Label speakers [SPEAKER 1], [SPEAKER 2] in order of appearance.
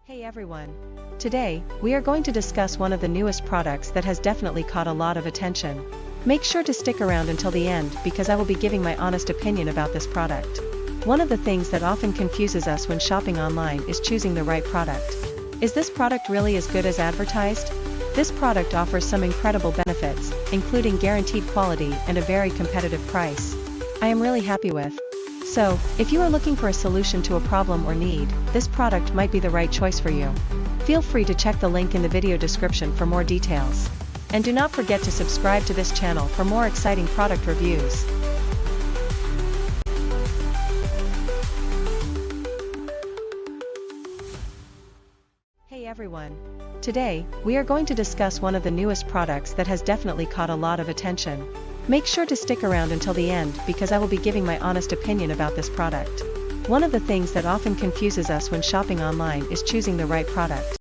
[SPEAKER 1] Hey everyone! Today, we are going to discuss one of the newest products that has definitely caught a lot of attention. Make sure to stick around until the end because I will be giving my honest opinion about this product. One of the things that often confuses us when shopping online is choosing the right product. Is this product really as good as advertised? This product offers some incredible benefits, including guaranteed quality and a very competitive price. I am really happy with. So, if you are looking for a solution to a problem or need, this product might be the right choice for you. Feel free to check the link in the video description for more details. And do not forget to subscribe to this channel for more exciting product reviews. Hey everyone! Today, we are going to discuss one of the newest products that has definitely caught a lot of attention. Make sure to stick around until the end because I will be giving my honest opinion about this product. One of the things that often confuses us when shopping online is choosing the right product.